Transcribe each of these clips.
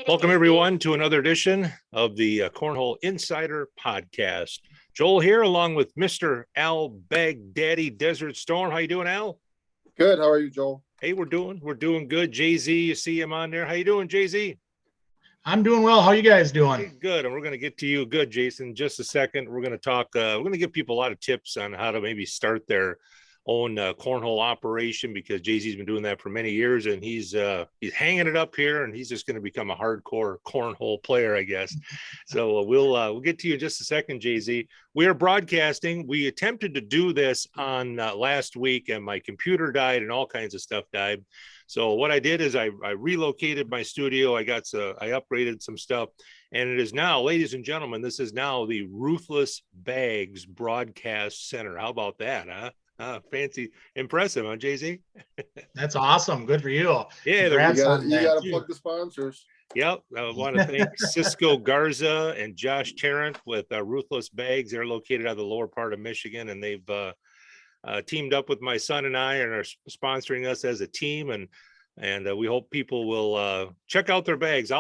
Welcome everyone to another edition of the Cornhole Insider Podcast. Joel here, along with Mr. Al Baghdadi Desert Storm. How you doing, Al? Good. How are you, Joel? Hey, we're doing good. Jay-Z, you see him on there. How you doing, Jay-Z? I'm doing well. How are you guys doing? Hey, good. And we're going to get to you. Good, Jason. In just a second, we're going to talk. We're going to give people a lot of tips on how to maybe start their own cornhole operation, because Jay-Z's been doing that for many years, and he's hanging it up here, and he's just going to become a hardcore cornhole player, I guess. So we'll get to you in just a second, Jay-Z. We are broadcasting. We attempted to do this on last week, and my computer died and all kinds of stuff died. So what I did is I relocated my studio. I upgraded some stuff, and it is now, ladies and gentlemen, this is now the Ruthless Bags Broadcast Center. How about that, huh? Fancy, impressive, huh, Jay-Z? That's awesome. Good for you. Yeah, you got to plug the sponsors. Yep. I want to thank Cisco Garza and Josh Tarrant with Ruthless Bags. They're located out of the lower part of Michigan, and they've teamed up with my son and I and are sponsoring us as a team. And we hope people will check out their bags.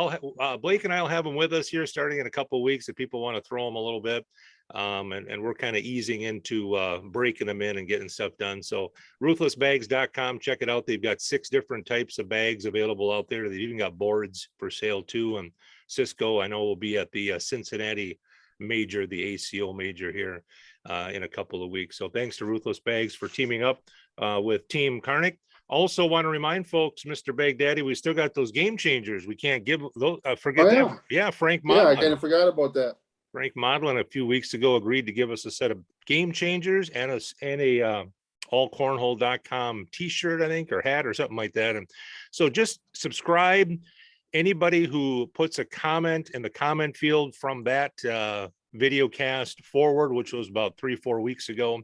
Blake and I will have them with us here starting in a couple of weeks if people want to throw them a little bit. And we're kind of easing into breaking them in and getting stuff done. So ruthlessbags.com, check it out. They've got 6 different types of bags available out there. They've even got boards for sale too. And Cisco, I know, will be at the Cincinnati major, the ACO major here in a couple of weeks. So thanks to Ruthless Bags for teaming up with Team Karnick. Also want to remind folks, Mr. Baghdadi, we still got those game changers. We can't give those, forget that. Yeah, Frank Modlin. Yeah, I kind of forgot about that. Frank Modlin a few weeks ago agreed to give us a set of game changers and a allcornhole.com t-shirt, I think, or hat or something like that. And so just subscribe. Anybody who puts a comment in the comment field from that video cast forward, which was about 3-4 weeks ago,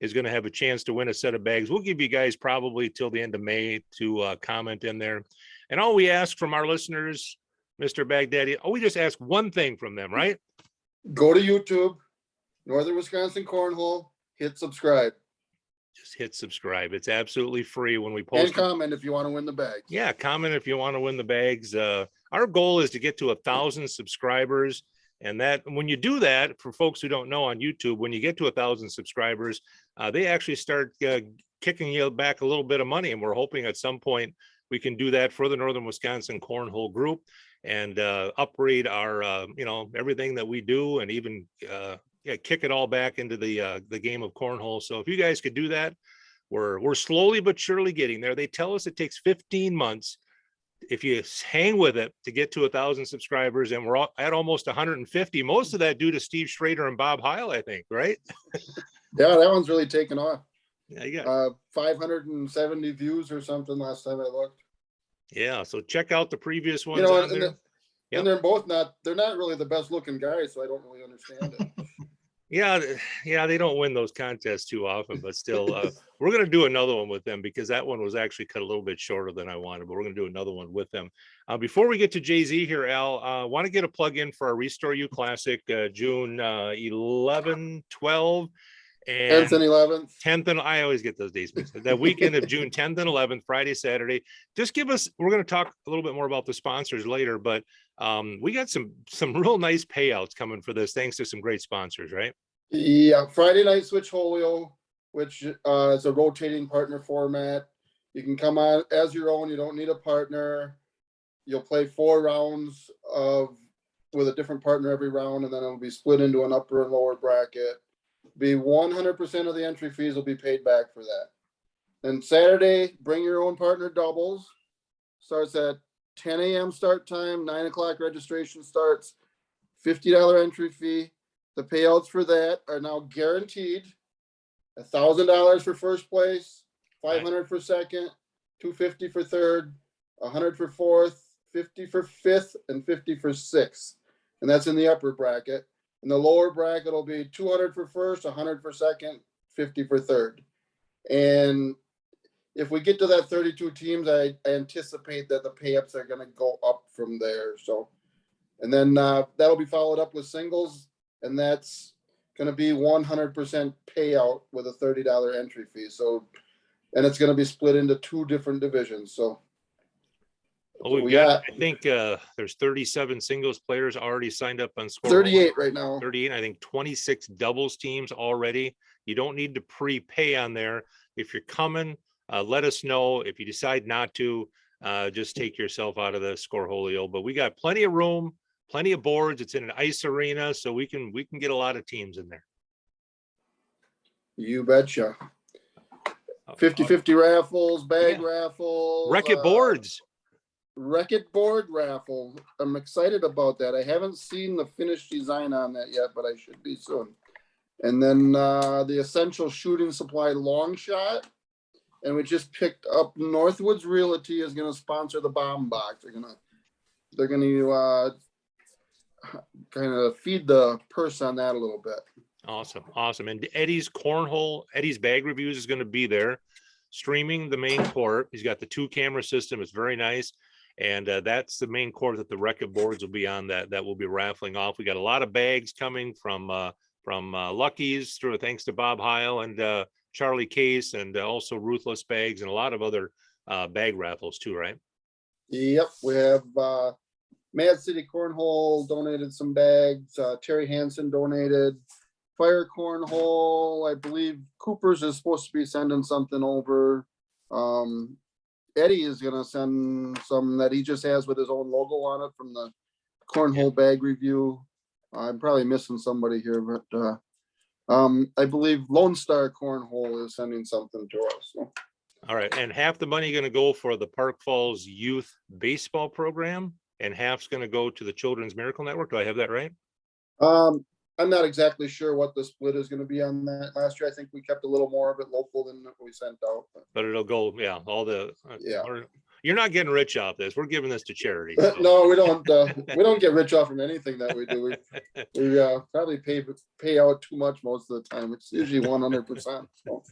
is going to have a chance to win a set of bags. We'll give you guys probably till the end of May to comment in there. And all we ask from our listeners, Mr. Baghdadi, we just ask one thing from them, right? Go to YouTube, Northern Wisconsin Cornhole, hit subscribe. Just hit subscribe. It's absolutely free when we post. And comment if you want to win the bags. Yeah, comment if you want to win the bags. Our goal is to get to 1,000 subscribers. And that when you do that, for folks who don't know on YouTube, when you get to 1,000 subscribers, they actually start kicking you back a little bit of money. And we're hoping at some point we can do that for the Northern Wisconsin Cornhole Group and upgrade our, everything that we do, and even kick it all back into the game of cornhole. So if you guys could do that, we're slowly but surely getting there. They tell us it takes 15 months if you hang with it to get to 1,000 subscribers, and we're at almost 150. Most of that due to Steve Schrader and Bob Heil, I think, right? Yeah, that one's really taken off. Yeah, you got 570 views or something last time I looked. Yeah, so check out the previous ones. And they're not really the best looking guys, so I don't really understand it. Yeah, they don't win those contests too often, but still, we're going to do another one with them, because that one was actually cut a little bit shorter than I wanted, but we're going to do another one with them. Before we get to Jay-Z here, Al, I want to get a plug in for our Restore You Classic, June 11, 12. And 10th and 11th. 10th, and I always get those days mixed. That weekend of June 10th and 11th, Friday, Saturday. Just give us, we're going to talk a little bit more about the sponsors later, but we got some real nice payouts coming for this, thanks to some great sponsors, right? Yeah, Friday Night Switcholio, which is a rotating partner format. You can come on as your own. You don't need a partner. You'll play 4 rounds with a different partner every round, and then it'll be split into an upper and lower bracket. Be 100% of the entry fees will be paid back for that. Then Saturday, bring your own partner doubles. Starts at 10 a.m. start time, 9 o'clock registration starts, $50 entry fee. The payouts for that are now guaranteed. $1,000 for first place, $500 for second, $250 for third, $100 for fourth, $50 for fifth, and $50 for sixth. And that's in the upper bracket. In the lower bracket, will be $200 for first, $100 for second, $50 for third. And if we get to that 32 teams, I anticipate that the payups are going to go up from there. So, and then that'll be followed up with singles, and that's going to be 100% payout with a $30 entry fee. So, and it's going to be split into 2 different divisions. So Oh, So we've we got, got I think there's 37 singles players already signed up on Score. 38 right now. 38, I think 26 doubles teams already. You don't need to prepay on there. If you're coming, let us know. If you decide not to, just take yourself out of the Scoreholio. But we got plenty of room, plenty of boards. It's in an ice arena, so we can get a lot of teams in there. You betcha. 50-50 raffles, bag raffles. Wreck-It boards. Wreck-It board raffle. I'm excited about that. I haven't seen the finished design on that yet, but I should be soon. And then the Essential Shooting Supply long shot. And we just picked up Northwoods Realty is going to sponsor the bomb box. They're gonna kind of feed the purse on that a little bit. Awesome. And Eddie's bag reviews is going to be there streaming the main court. He's got the 2-camera system. It's very nice. And that's the main court that the Wreck-It boards will be on, that will be raffling off. We got a lot of bags coming from Lucky's, through thanks to Bob Heil and Charlie Case, and also Ruthless bags, and a lot of other bag raffles too, right? Yep, we have Mad City Cornhole donated some bags. Terry Hansen donated. Fire Cornhole, I believe Cooper's is supposed to be sending something over. Eddie is gonna send some that he just has with his own logo on it from the Cornhole bag review. I'm probably missing somebody here, but I believe Lone Star Cornhole is sending something to us. So. All right, and half the money going to go for the Park Falls Youth Baseball Program, and half's going to go to the Children's Miracle Network. Do I have that right? I'm not exactly sure what the split is going to be on that. Last year, I think we kept a little more of it local than we sent out. But it'll go, all the. You're not getting rich off this. We're giving this to charity. So. No, we don't. We don't get rich off from anything that we do. We probably pay out too much most of the time. It's usually 100%. So.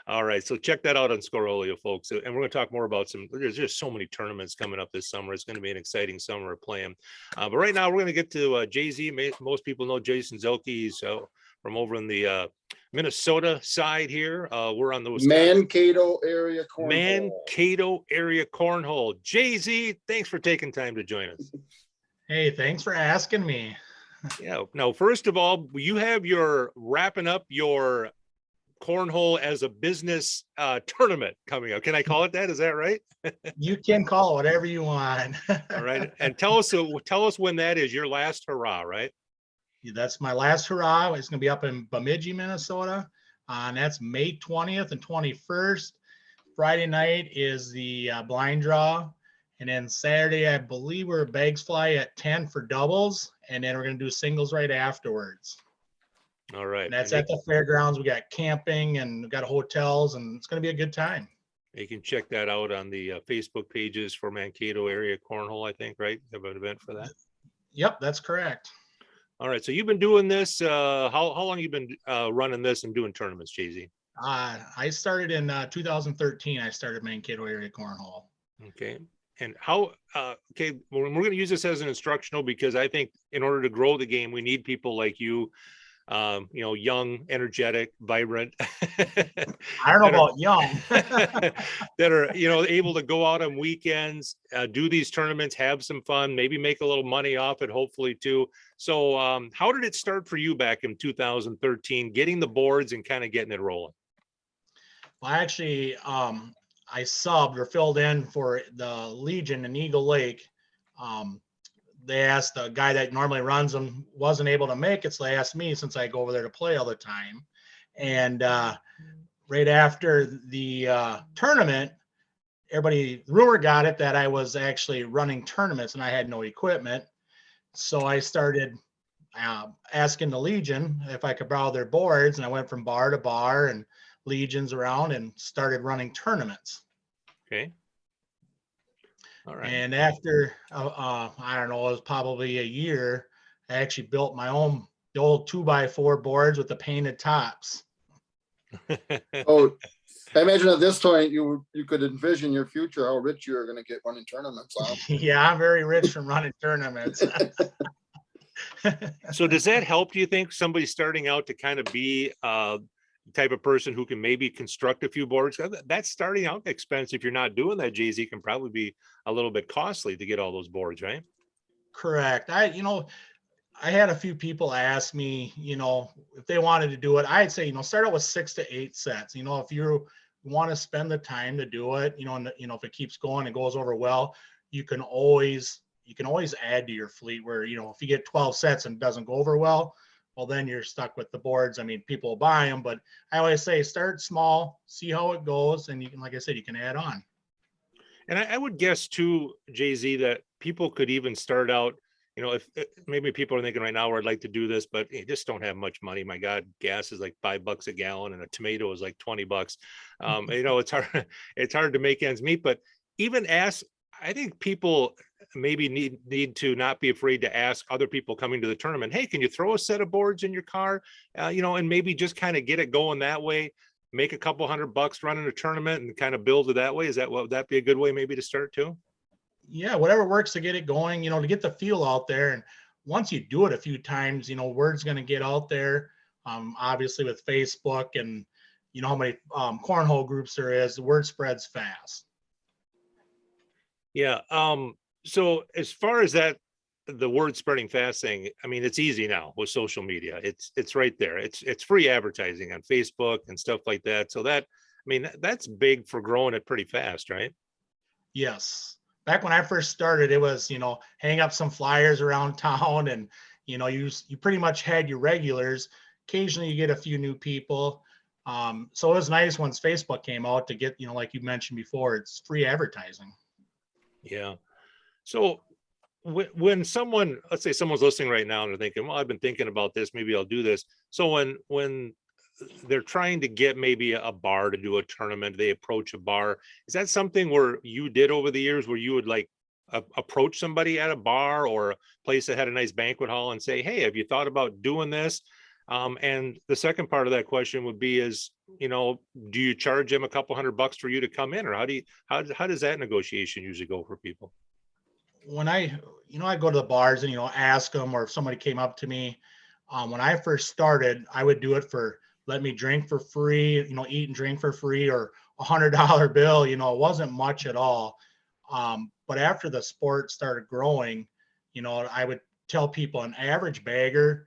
All right, so check that out on Scoreholio, folks. And we're going to talk more about there's just so many tournaments coming up this summer. It's going to be an exciting summer of playing. But right now, we're going to get to Jay-Z. Most people know Jason Zelke. He's from over in the Minnesota side here. We're on the Mankato Area Cornhole. Mankato Area Cornhole. Jay-Z, thanks for taking time to join us. Hey, thanks for asking me. Yeah. Now, first of all, you have your wrapping up your cornhole as a business tournament coming up. Can I call it that? Is that right? You can call it whatever you want. All right. And tell us when that is, your last hurrah, right? Yeah, that's my last hurrah. It's going to be up in Bemidji, Minnesota. And that's May 20th and 21st. Friday night is the blind draw. And then Saturday, I believe we're bags fly at 10 for doubles. And then we're going to do singles right afterwards. All right. And that's at the fairgrounds. We got camping and we got hotels, and it's going to be a good time. You can check that out on the Facebook pages for Mankato Area Cornhole, I think, right? Have an event for that. Yep, that's correct. All right. So you've been doing this. How long you been running this and doing tournaments, Jay-Z? I started in 2013. I started Mankato Area Cornhole. Okay. And how, okay, well, we're going to use this as an instructional, because I think in order to grow the game, we need people like you, young, energetic, vibrant. I don't know about young. that are, able to go out on weekends, do these tournaments, have some fun, maybe make a little money off it, hopefully too. So how did it start for you back in 2013, getting the boards and kind of getting it rolling? Well, actually, I subbed or filled in for the Legion in Eagle Lake. They asked the guy that normally runs them, wasn't able to make it, so they asked me, since I go over there to play all the time. And right after the tournament, rumor got it that I was actually running tournaments and I had no equipment. So I started asking the Legion if I could borrow their boards, and I went from bar to bar and Legions around and started running tournaments. Okay. All right. And after, I don't know, it was probably a year, I actually built my own, the old 2x4 boards with the painted tops. Oh, I imagine at this point, you could envision your future, how rich you're going to get running tournaments. Huh? Yeah, I'm very rich from running tournaments. So does that help, do you think, somebody starting out to kind of be, type of person who can maybe construct a few boards. That's starting out expense. If you're not doing that, JZ, can probably be a little bit costly to get all those boards, right? Correct. I had a few people ask me, if they wanted to do it. I'd say, start out with 6 to 8 sets. If you want to spend the time to do it, and if it keeps going and goes over well, you can always add to your fleet where, if you get 12 sets and it doesn't go over well, then you're stuck with the boards. I mean, people will buy them, but I always say start small, see how it goes. And you can, like I said, you can add on. And I would guess too, JZ, that people could even start out, if maybe people are thinking right now where I'd like to do this, but you just don't have much money. My God, gas is like $5 a gallon and a tomato is like $20. It's hard to make ends meet, but even I think people maybe need to not be afraid to ask other people coming to the tournament, hey, can you throw a set of boards in your car? And maybe just kind of get it going that way, make a couple $100 running a tournament and kind of build it that way. Would that be a good way maybe to start too? Yeah, whatever works to get it going, to get the feel out there. And once you do it a few times, word's going to get out there. Obviously with Facebook and how many cornhole groups there is, the word spreads fast. Yeah. So as far as that, the word spreading fast thing, I mean, it's easy now with social media. It's right there. It's free advertising on Facebook and stuff like that. So that's big for growing it pretty fast, right? Yes. Back when I first started, it was, hang up some flyers around town and, you pretty much had your regulars. Occasionally you get a few new people. So it was nice once Facebook came out to get, like you mentioned before, it's free advertising. Yeah. So when someone, let's say someone's listening right now and they're thinking, well, I've been thinking about this, maybe I'll do this. So when they're trying to get maybe a bar to do a tournament, they approach a bar. Is that something where you did over the years where you would like approach somebody at a bar or a place that had a nice banquet hall and say, hey, have you thought about doing this? And the second part of that question would be is, do you charge them a couple $100 for you to come in, or how does that negotiation usually go for people? When I go to the bars and, ask them, or if somebody came up to me, when I first started, I would do it for let me drink for free, eat and drink for free, or $100 bill. It wasn't much at all. But after the sport started growing, I would tell people an average bagger,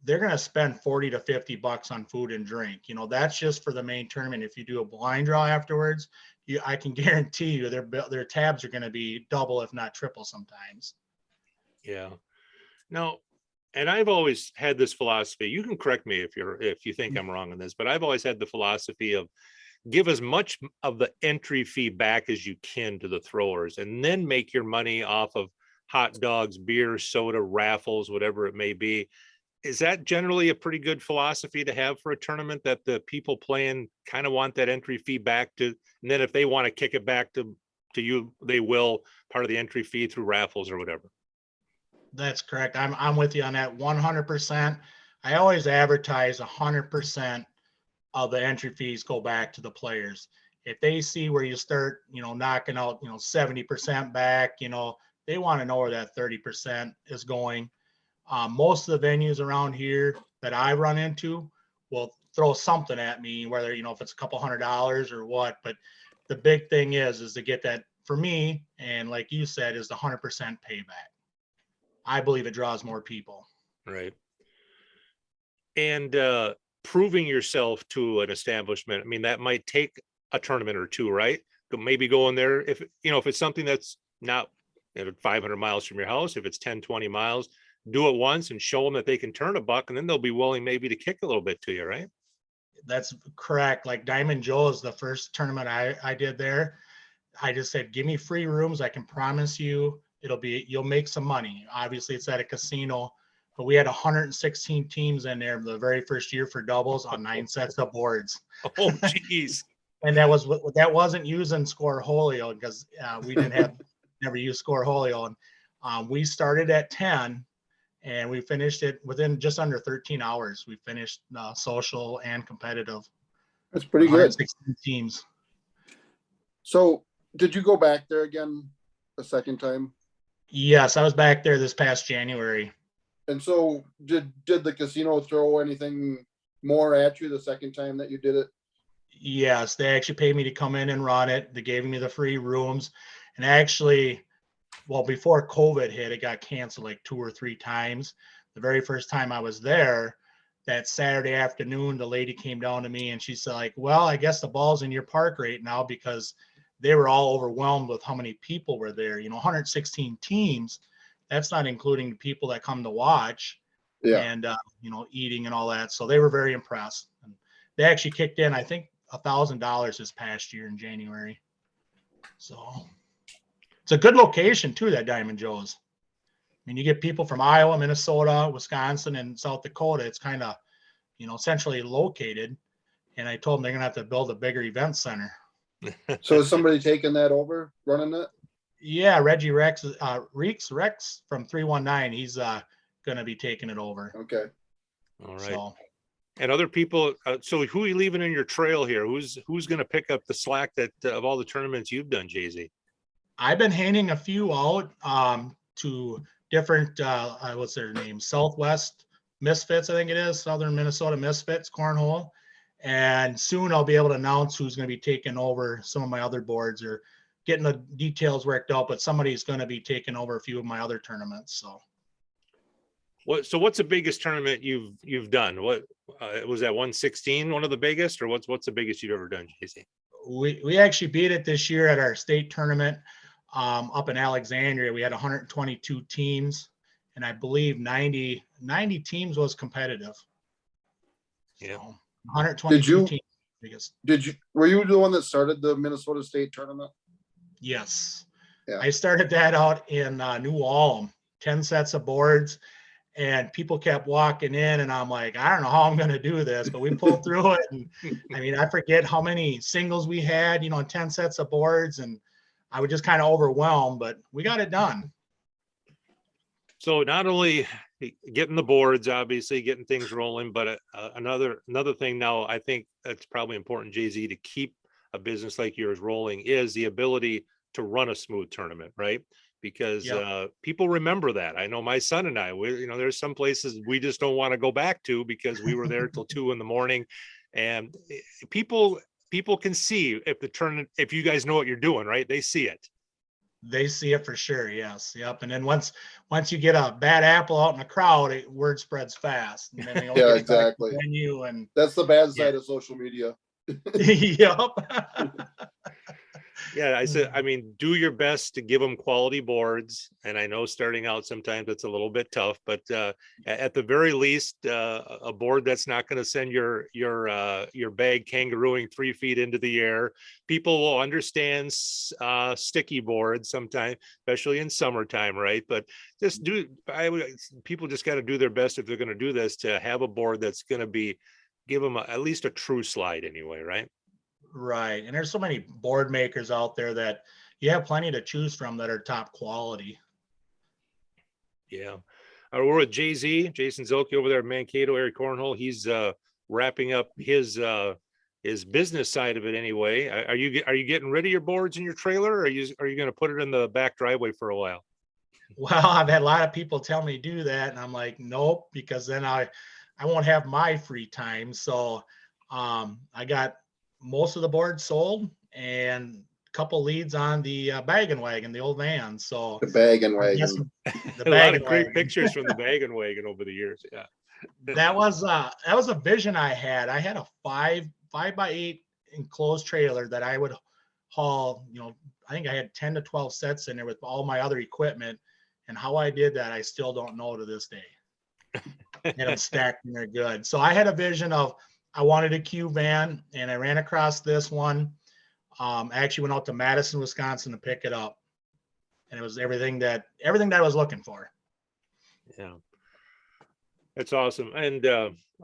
they're going to spend 40 to 50 bucks on food and drink. That's just for the main tournament. If you do a blind draw afterwards, I can guarantee you their tabs are going to be double, if not triple sometimes. Yeah. Now, and I've always had this philosophy. You can correct me if you think I'm wrong on this, but I've always had the philosophy of give as much of the entry fee back as you can to the throwers, and then make your money off of hot dogs, beer, soda, raffles, whatever it may be. Is that generally a pretty good philosophy to have for a tournament, that the people playing kind of want that entry fee back to, and then if they want to kick it back to you, they will, part of the entry fee through raffles or whatever? That's correct. I'm with you on that 100%. I always advertise 100% of the entry fees go back to the players. If they see where you start, knocking out, 70% back, they want to know where that 30% is going. Most of the venues around here that I run into will throw something at me, whether, if it's a couple $100 or what, but the big thing is to get that for me. And like you said, is the 100% payback. I believe it draws more people. Right. And proving yourself to an establishment, I mean, that might take a tournament or two, right? Maybe go in there if it's something that's not 500 miles from your house, if it's 10, 20 miles, do it once and show them that they can turn a buck, and then they'll be willing maybe to kick a little bit to you, right? That's correct. Like Diamond Joe is the first tournament I did there. I just said, give me free rooms. I can promise you you'll make some money. Obviously it's at a casino, but we had 116 teams in there the very first year for doubles on 9 sets of boards. Oh, geez. And that wasn't using Scoreholio, because we never used Scoreholio. And we started at 10 and we finished it within just under 13 hours. We finished social and competitive. That's pretty good. 16 teams. So did you go back there again a second time? Yes, I was back there this past January. And so did the casino throw anything more at you the second time that you did it? Yes, they actually paid me to come in and run it. They gave me the free rooms. And actually, well, before COVID hit, it got canceled like 2 or 3 times. The very first time I was there, that Saturday afternoon, the lady came down to me and she said, like, well, I guess the ball's in your park right now, because they were all overwhelmed with how many people were there. 116 teams. That's not including the people that come to watch Yeah. and, eating and all that. So they were very impressed. And they actually kicked in, I think, $1,000 this past year in January. So it's a good location too, that Diamond Joe's. I mean, you get people from Iowa, Minnesota, Wisconsin, and South Dakota. It's kind of, centrally located. And I told them they're going to have to build a bigger event center. So is somebody taking that over, running it? Yeah, Reggie Rex from 319. He's going to be taking it over. Okay. All right. So, and other people. So who are you leaving in your trail here? Who's going to pick up the slack that of all the tournaments you've done, JZ? I've been handing a few out to different, what's their name? Southwest Misfits, I think it is. Southern Minnesota Misfits Cornhole. And soon I'll be able to announce who's going to be taking over some of my other boards, or getting the details worked out, but somebody's going to be taking over a few of my other tournaments. So what's the biggest tournament you've done? What was that 116, one of the biggest, or what's the biggest you've ever done, JC? We actually beat it this year at our state tournament up in Alexandria. We had 122 teams, and I believe 90 teams was competitive. Yeah. So 122 teams. Biggest. Were you the one that started the Minnesota State tournament? Yes. Yeah. I started that out in New Ulm, 10 sets of boards, and people kept walking in, and I'm like, I don't know how I'm going to do this, but we pulled through it. And I mean, I forget how many singles we had, 10 sets of boards, and I was just kind of overwhelmed, but we got it done. So not only getting the boards, obviously getting things rolling, but another thing now, I think that's probably important, JZ, to keep a business like yours rolling is the ability to run a smooth tournament, right? Because people remember that. I know my son and I, there's some places we just don't want to go back to because we were there till 2 a.m. and people can see if you guys know what you're doing, right? They see it. They see it for sure. Yes. Yep. And then once you get a bad apple out in the crowd, word spreads fast. And then Yeah, exactly. And that's the bad side of social media. Yep. Yeah, I said, I mean, do your best to give them quality boards. And I know starting out sometimes it's a little bit tough, but at the very least, a board that's not going to send your bag kangarooing 3 feet into the air. People will understand sticky boards sometimes, especially in summertime, right? But people just got to do their best if they're going to do this, to have a board that's going to give them at least a true slide anyway, right? Right. And there's so many board makers out there that you have plenty to choose from that are top quality. Yeah. We're with Jason Zilke over there at Mankato Area Cornhole. He's wrapping up his business side of it anyway. Are you getting rid of your boards in your trailer, or are you going to put it in the back driveway for a while? Well, I've had a lot of people tell me do that, and I'm like, nope, because then I won't have my free time. So I got most of the boards sold and a couple leads on the bag and wagon, the old van. So the bag and wagon. A lot of great pictures from the bag and wagon over the years. Yeah. That was a vision I had. I had a 5x8 enclosed trailer that I would haul, I think I had 10 to 12 sets in there with all my other equipment. And how I did that, I still don't know to this day. And I'm stacked and they're good. So I had a vision of, I wanted a Q van, and I ran across this one. I actually went out to Madison, Wisconsin to pick it up, and it was everything that I was looking for. Yeah, that's awesome. And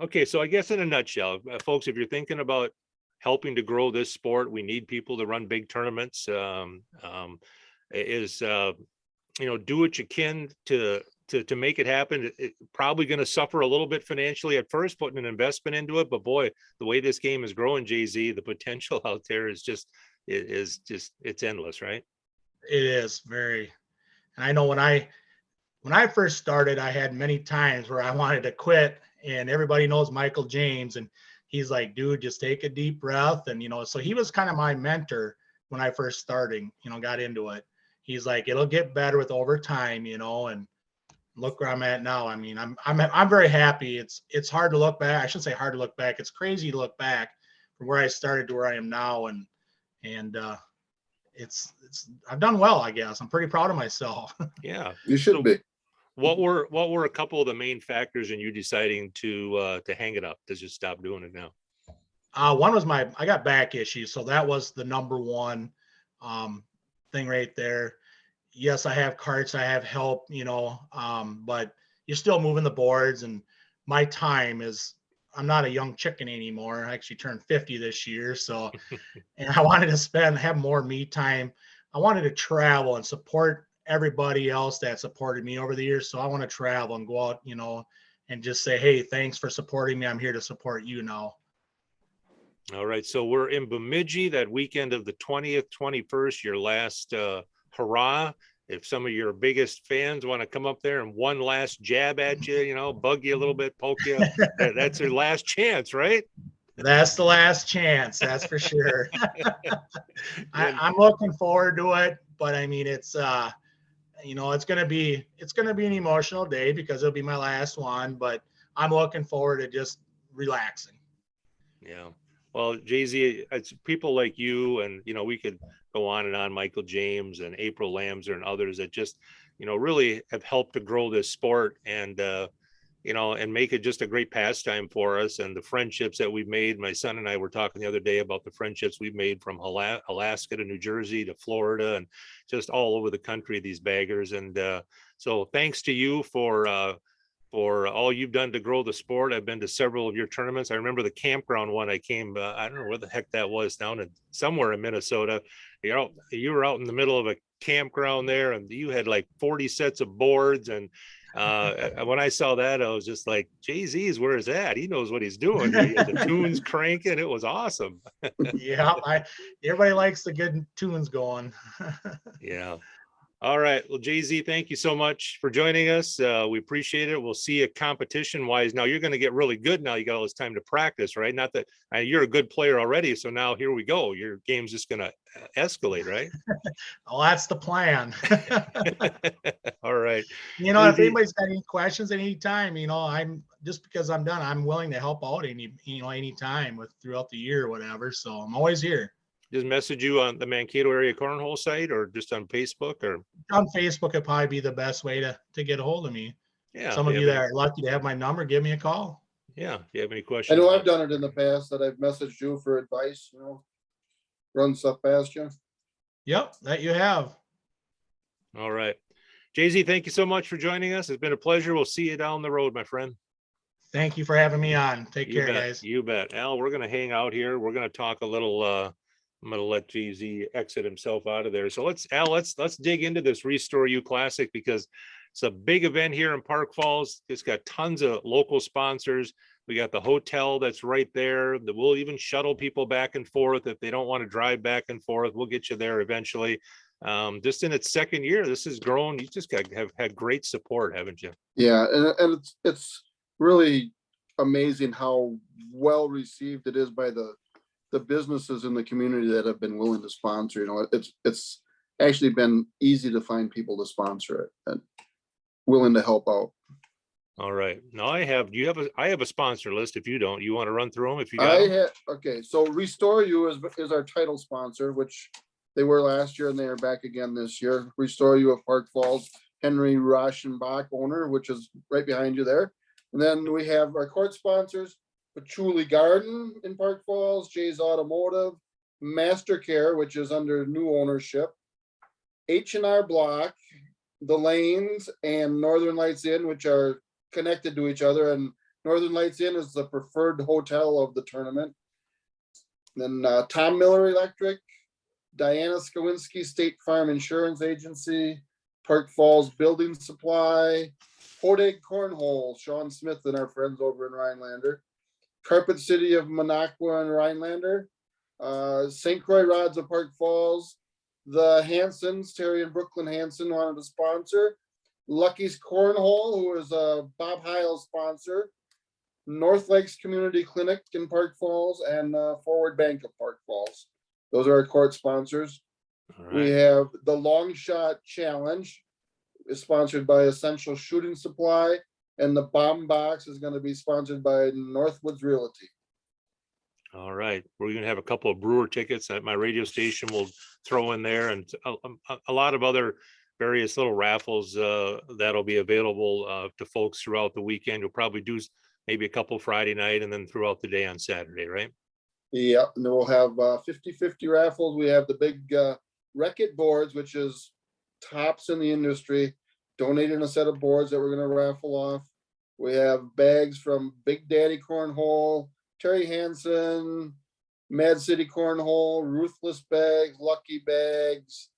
okay, so I guess in a nutshell, folks, if you're thinking about helping to grow this sport, we need people to run big tournaments. Do what you can to make it happen. It's probably going to suffer a little bit financially at first, putting an investment into it, but boy, the way this game is growing, JZ, the potential out there is just it's endless, right? It is very. And I know when I first started, I had many times where I wanted to quit and everybody knows Michael James, and he's like, dude, just take a deep breath. And, so he was kind of my mentor when I first started, got into it. He's like, it'll get better with over time, and look where I'm at now. I mean, I'm very happy. It's hard to look back. I shouldn't say hard to look back. It's crazy to look back from where I started to where I am now. And it's I've done well, I guess. I'm pretty proud of myself. Yeah. You should be. What were a couple of the main factors in you deciding to hang it up, to just stop doing it now? One was I got back issues. So that was the number one thing right there. Yes, I have carts, I have help, but you're still moving the boards, and my time I'm not a young chicken anymore. I actually turned 50 this year. So, and I wanted to have more me time. I wanted to travel and support everybody else that supported me over the years. So I want to travel and go out, and just say, hey, thanks for supporting me. I'm here to support you now. All right. So we're in Bemidji that weekend of the 20th, 21st, your last hurrah. If some of your biggest fans want to come up there and one last jab at you, bug you a little bit, poke you, that's your last chance, right? That's the last chance. That's for sure. I'm looking forward to it, but I mean, it's going to be an emotional day because it'll be my last one, but I'm looking forward to just relaxing. Yeah. Well, Jay-Z, it's people like you, and, we could go on and on, Michael James and April Lamser and others that just, really have helped to grow this sport and, and make it just a great pastime for us, and the friendships that we've made. My son and I were talking the other day about the friendships we've made from Alaska to New Jersey to Florida and just all over the country, these baggers. And so thanks to you for all you've done to grow the sport. I've been to several of your tournaments. I remember the campground one I came, I don't know where the heck that was, down in somewhere in Minnesota. You were out in the middle of a campground there, and you had like 40 sets of boards. And when I saw that, I was just like, Jay-Z's where is that? He knows what he's doing. He had the tunes cranking. It was awesome. Yeah, everybody likes the good tunes going. Yeah. All right. Well, Jay-Z, thank you so much for joining us. We appreciate it. We'll see you competition wise. Now you're going to get really good. Now you got all this time to practice, right? Not that you're a good player already. So now here we go. Your game's just going to escalate, right? Well, that's the plan. All right. If anybody's got any questions at any time, I'm just because I'm done, I'm willing to help out any time throughout the year or whatever. So I'm always here. Just message you on the Mankato Area Cornhole site, or just on Facebook, or on Facebook would probably be the best way to get a hold of me. Yeah. Some of you that are lucky to have my number, give me a call. Yeah. If you have any questions. I know I've done it in the past, that I've messaged you for advice, run stuff past you. Yep, that you have. All right. Jay-Z, thank you so much for joining us. It's been a pleasure. We'll see you down the road, my friend. Thank you for having me on. Take care, guys. You bet. Al, we're going to hang out here. We're going to talk a little, I'm going to let Jay-Z exit himself out of there. So let's dig into this Restore You Classic, because it's a big event here in Park Falls. It's got tons of local sponsors. We got the hotel that's right there. We'll even shuttle people back and forth if they don't want to drive back and forth. We'll get you there eventually. Just in its second year, this has grown. You just have had great support, haven't you? Yeah, and it's really amazing how well received it is by the businesses in the community that have been willing to sponsor. It's actually been easy to find people to sponsor it and willing to help out. All right. Now I have a sponsor list. If you don't, you want to run through them if you got okay. So Restore You is our title sponsor, which they were last year and they are back again this year. Restore You of Park Falls, Henry Rauschenbach, owner, which is right behind you there. And then we have our court sponsors, Patchouli Garden in Park Falls, Jay's Automotive, Mastercare, which is under new ownership, H&R Block, The Lanes, and Northern Lights Inn, which are connected to each other. And Northern Lights Inn is the preferred hotel of the tournament. Then Tom Miller Electric, Diana Skowinski State Farm Insurance Agency, Park Falls Building Supply, Hodag Cornhole, Sean Smith and our friends over in Rhinelander, Carpet City of Minocqua and Rhinelander, St. Croix Rods of Park Falls, the Hansons, Terry and Brooklyn Hanson wanted to sponsor, Lucky's Cornhole, who is a Bob Heil sponsor, North Lakes Community Clinic in Park Falls and Forward Bank of Park Falls. Those are our court sponsors. All We right. have the Long Shot Challenge, is sponsored by Essential Shooting Supply, and the Bomb Box is going to be sponsored by Northwoods Realty. All right. We're going to have a couple of brewer tickets that my radio station will throw in there, and a lot of other various little raffles that'll be available to folks throughout the weekend. You'll probably do maybe a couple Friday night and then throughout the day on Saturday, right? Yeah, and then we'll have 50-50 raffles. We have the big Wreck-It boards, which is tops in the industry, donating a set of boards that we're going to raffle off. We have bags from Big Daddy Cornhole, Terry Hansen, Mad City Cornhole, Ruthless bags, Lucky bags,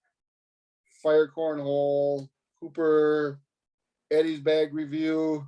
Fire Cornhole, Cooper, Eddie's bag review.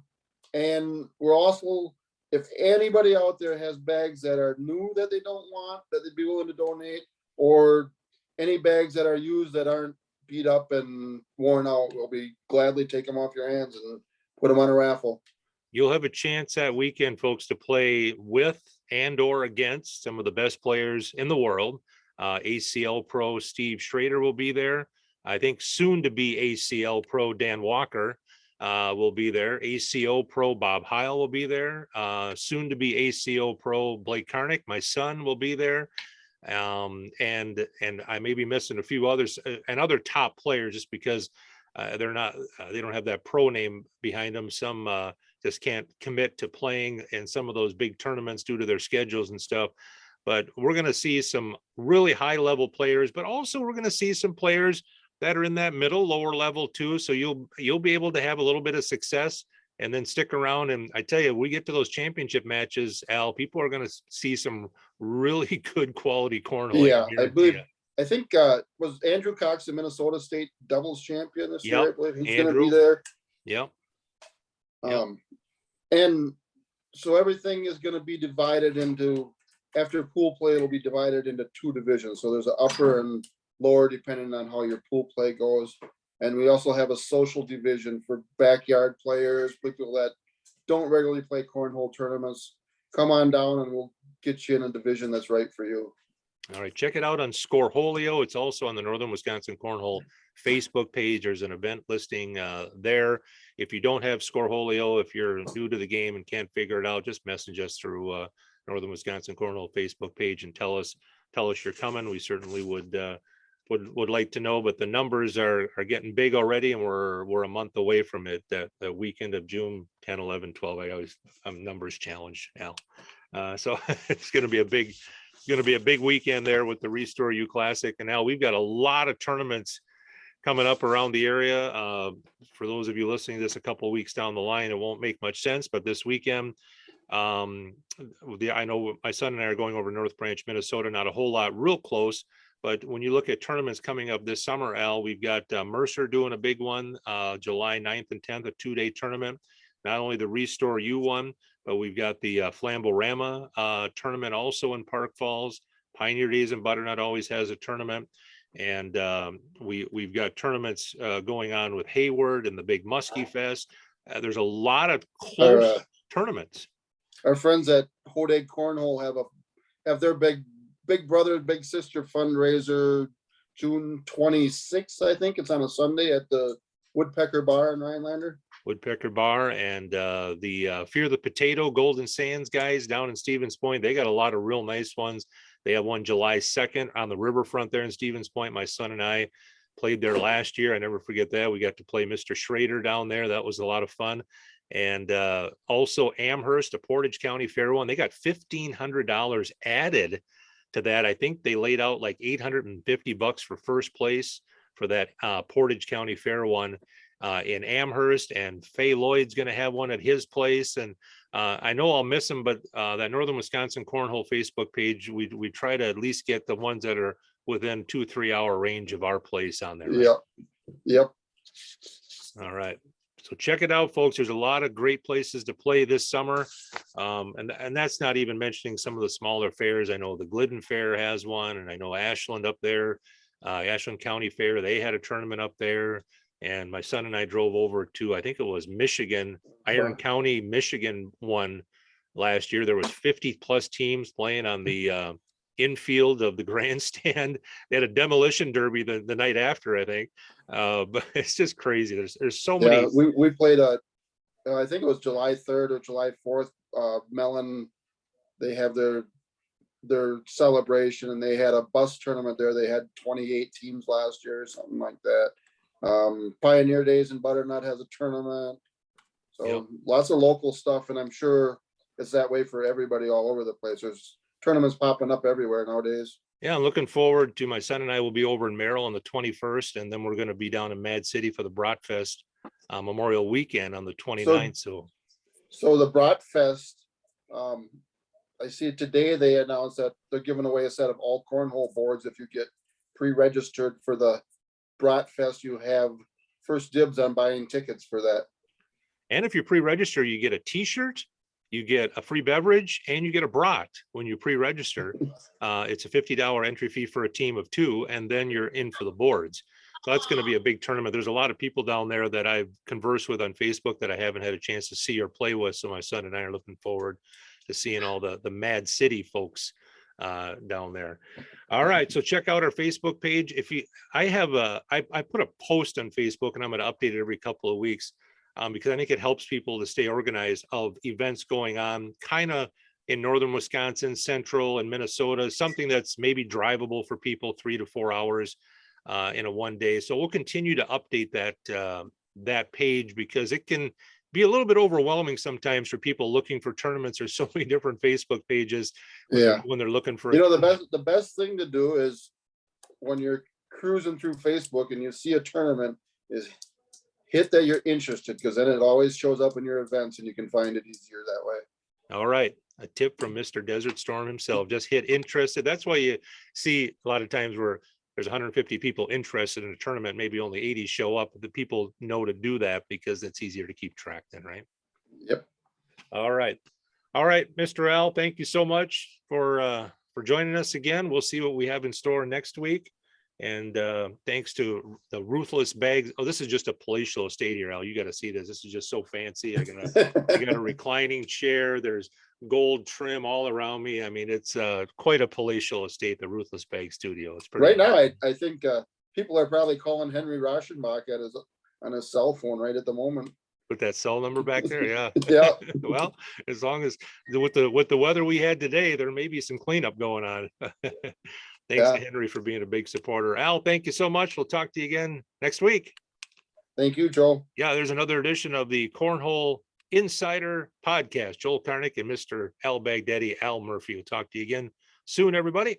And we're also, if anybody out there has bags that are new that they don't want, that they'd be willing to donate, or any bags that are used that aren't beat up and worn out, we'll be gladly take them off your hands and put them on a raffle. You'll have a chance that weekend, folks, to play with and or against some of the best players in the world. ACL Pro Steve Schrader will be there. I think soon to be ACL Pro Dan Walker will be there. ACO Pro Bob Heil will be there. Soon to be ACO Pro Blake Karnick, my son, will be there. And I may be missing a few others and other top players just because they're not, they don't have that pro name behind them. Some just can't commit to playing in some of those big tournaments due to their schedules and stuff. But we're going to see some really high level players, but also we're going to see some players that are in that middle, lower level too. So you'll be able to have a little bit of success and then stick around. And I tell you, we get to those championship matches, Al, people are going to see some really good quality cornhole. Yeah, I think was Andrew Cox the Minnesota State doubles champion this year? I believe he's going to be there. Yep. And so everything is going to be divided into, after pool play, it'll be divided into two divisions. So there's an upper and lower depending on how your pool play goes. And we also have a social division for backyard players, people that don't regularly play cornhole tournaments. Come on down and we'll get you in a division that's right for you. All right, check it out on Scoreholio. It's also on the Northern Wisconsin Cornhole Facebook page. There's an event listing there. If you don't have Scoreholio, if you're new to the game and can't figure it out, just message us through Northern Wisconsin Cornhole Facebook page and tell us you're coming. We certainly would like to know, but the numbers are getting big already, and we're a month away from it. That the weekend of June 10, 11, 12. I'm numbers challenged now. So it's going to be a big weekend there with the Restore You Classic. And now we've got a lot of tournaments coming up around the area. For those of you listening to this a couple of weeks down the line, it won't make much sense, but this weekend, I know my son and I are going over North Branch, Minnesota, not a whole lot real close, but when you look at tournaments coming up this summer, Al, we've got Mercer doing a big one, July 9th and 10th, a 2-day tournament. Not only the Restore You one, but we've got the Flamborama tournament also in Park Falls. Pioneer Days in Butternut always has a tournament. And we've got tournaments going on with Hayward and the big Muskie Fest. There's a lot of close tournaments. Our friends at Hodag Cornhole have their big brother, big sister fundraiser June 26th, I think. It's on a Sunday at the Woodpecker Bar in Rhinelander. Woodpecker Bar and the Fear the Potato Golden Sands guys down in Stevens Point. They got a lot of real nice ones. They have one July 2nd on the riverfront there in Stevens Point. My son and I played there last year. I never forget that. We got to play Mr. Schrader down there. That was a lot of fun. And also Amherst, a Portage County Fair one. They got $1,500 added to that. I think they laid out like $850 for first place for that Portage County Fair one. In Amherst, and Fay Lloyd's going to have one at his place. And I know I'll miss him, but that Northern Wisconsin Cornhole Facebook page, we try to at least get the ones that are within 2-3 hour range of our place on there. Right? Yep. All right. So check it out, folks. There's a lot of great places to play this summer. And that's not even mentioning some of the smaller fairs. I know the Glidden Fair has one, and I know Ashland up there, Ashland County Fair, they had a tournament up there. And my son and I drove over to, I think it was Michigan, Iron County, Michigan one last year. There was 50 plus teams playing on the infield of the grandstand. They had a demolition derby the night after, I think. But it's just crazy. There's so many. Yeah, we played I think it was July 3rd or July 4th. Mellon, they have their celebration, and they had a bus tournament there. They had 28 teams last year or something like that. Pioneer Days in Butternut has a tournament. So Yep. Lots of local stuff, and I'm sure it's that way for everybody all over the place. There's tournaments popping up everywhere nowadays. Yeah, I'm looking forward to, my son and I will be over in Merrill on the 21st, and then we're going to be down in Mad City for the Bratfest Memorial Weekend on the 29th. So the Bratfest, I see today they announced that they're giving away a set of all cornhole boards. If you get pre-registered for the Bratfest, you have first dibs on buying tickets for that. And if you pre-register, you get a t-shirt, you get a free beverage, and you get a brat when you pre-register. It's a $50 entry fee for a team of 2, and then you're in for the boards. So that's going to be a big tournament. There's a lot of people down there that I've conversed with on Facebook that I haven't had a chance to see or play with. So my son and I are looking forward to seeing all the Mad City folks down there. All right, so check out our Facebook page. I put a post on Facebook, and I'm going to update it every couple of weeks because I think it helps people to stay organized of events going on kind of in northern Wisconsin, central and Minnesota, something that's maybe drivable for people 3 to 4 hours in a one day. So we'll continue to update that page because it can be a little bit overwhelming sometimes for people looking for tournaments. There's so many different Facebook pages when they're looking for, the best thing to do is when you're cruising through Facebook and you see a tournament is hit that you're interested, because then it always shows up in your events and you can find it easier that way. All right. A tip from Mr. Desert Storm himself, just hit interested. That's why you see a lot of times where there's 150 people interested in a tournament, maybe only 80 show up. The people know to do that because it's easier to keep track then, right? Yep. All right. All right, Mr. Al, thank you so much for joining us again. We'll see what we have in store next week. And thanks to the Ruthless bags. Oh, this is just a palatial estate here, Al. You got to see this. This is just so fancy. I got a reclining chair. There's gold trim all around me. I mean, it's quite a palatial estate, the Ruthless Bag Studio. It's pretty right now. I think people are probably calling Henry Rauschenbach on his cell phone right at the moment. Put that cell number back there. Yeah. Yeah. Well, as long as with the weather we had today, there may be some cleanup going on. Thanks to Henry for being a big supporter. Al, thank you so much. We'll talk to you again next week. Thank you, Joe. Yeah, there's another edition of the Cornhole Insider Podcast. Joel Karnick and Mr. Al Baghdadi, Al Murphy. We'll talk to you again soon, everybody.